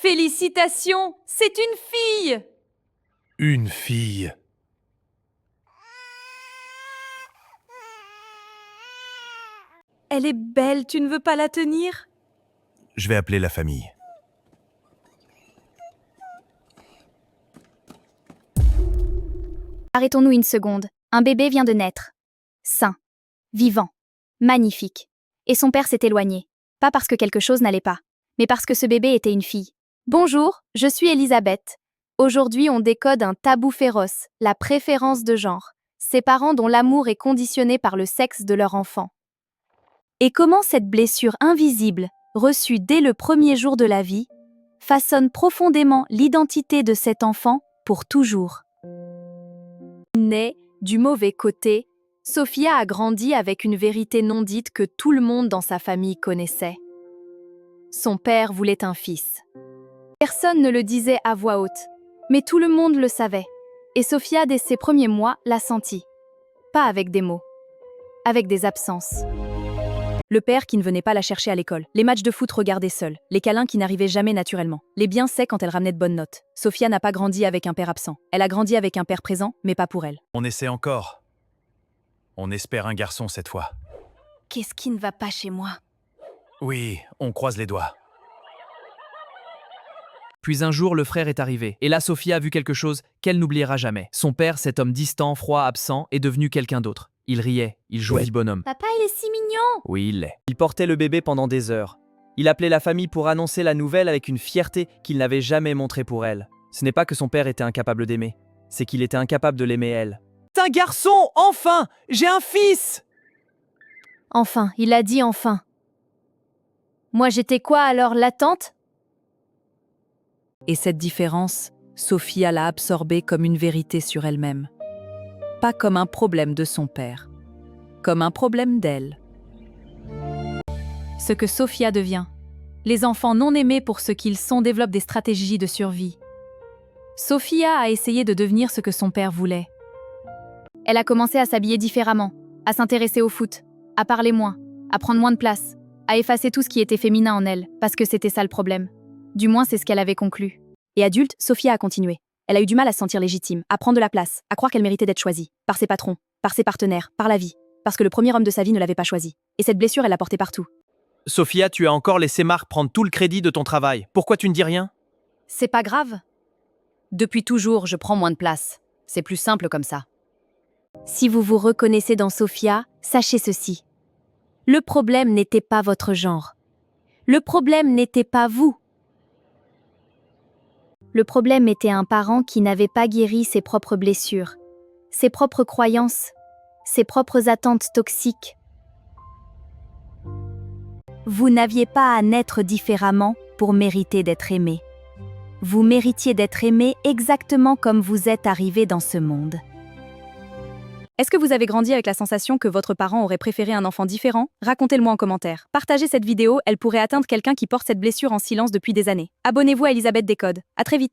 Félicitations, c'est une fille! Une fille. Elle est belle, tu ne veux pas la tenir? Je vais appeler la famille. Arrêtons-nous une seconde. Un bébé vient de naître. Sain. Vivant. Magnifique. Et son père s'est éloigné. Pas parce que quelque chose n'allait pas, mais parce que ce bébé était une fille. Bonjour, je suis Elisabeth. Aujourd'hui, on décode un tabou féroce, la préférence de genre. Ces parents dont l'amour est conditionné par le sexe de leur enfant. Et comment cette blessure invisible, reçue dès le premier jour de la vie, façonne profondément l'identité de cet enfant pour toujours. Née du mauvais côté, Sophia a grandi avec une vérité non dite que tout le monde dans sa famille connaissait. Son père voulait un fils. Personne ne le disait à voix haute, mais tout le monde le savait. Et Sophia, dès ses premiers mois, l'a senti. Pas avec des mots, avec des absences. Le père qui ne venait pas la chercher à l'école, les matchs de foot regardés seuls, les câlins qui n'arrivaient jamais naturellement, les bienfaits quand elle ramenait de bonnes notes. Sophia n'a pas grandi avec un père absent. Elle a grandi avec un père présent, mais pas pour elle. On essaie encore. On espère un garçon cette fois. Qu'est-ce qui ne va pas chez moi? Oui, on croise les doigts. Puis un jour, le frère est arrivé, et là, Sophia a vu quelque chose qu'elle n'oubliera jamais. Son père, cet homme distant, froid, absent, est devenu quelqu'un d'autre. Il riait, il jouait du bonhomme. Papa, il est si mignon! Oui, il l'est. Il portait le bébé pendant des heures. Il appelait la famille pour annoncer la nouvelle avec une fierté qu'il n'avait jamais montrée pour elle. Ce n'est pas que son père était incapable d'aimer, c'est qu'il était incapable de l'aimer elle. C'est un garçon, enfin! J'ai un fils! Enfin, il a dit enfin. Moi, j'étais quoi alors, l'attente? Et cette différence, Sophia l'a absorbée comme une vérité sur elle-même. Pas comme un problème de son père, comme un problème d'elle. Ce que Sophia devient. Les enfants non aimés pour ce qu'ils sont développent des stratégies de survie. Sophia a essayé de devenir ce que son père voulait. Elle a commencé à s'habiller différemment, à s'intéresser au foot, à parler moins, à prendre moins de place, à effacer tout ce qui était féminin en elle, parce que c'était ça le problème. Du moins, c'est ce qu'elle avait conclu. Et adulte, Sophia a continué. Elle a eu du mal à se sentir légitime, à prendre de la place, à croire qu'elle méritait d'être choisie, par ses patrons, par ses partenaires, par la vie, parce que le premier homme de sa vie ne l'avait pas choisie. Et cette blessure, elle l'a portée partout. Sophia, tu as encore laissé Marc prendre tout le crédit de ton travail. Pourquoi tu ne dis rien? C'est pas grave. Depuis toujours, je prends moins de place. C'est plus simple comme ça. Si vous vous reconnaissez dans Sophia, sachez ceci. Le problème n'était pas votre genre. Le problème n'était pas vous. Le problème était un parent qui n'avait pas guéri ses propres blessures, ses propres croyances, ses propres attentes toxiques. Vous n'aviez pas à naître différemment pour mériter d'être aimé. Vous méritiez d'être aimé exactement comme vous êtes arrivé dans ce monde. Est-ce que vous avez grandi avec la sensation que votre parent aurait préféré un enfant différent? Racontez-le-moi en commentaire. Partagez cette vidéo, elle pourrait atteindre quelqu'un qui porte cette blessure en silence depuis des années. Abonnez-vous à Elisabeth Décode. À très vite.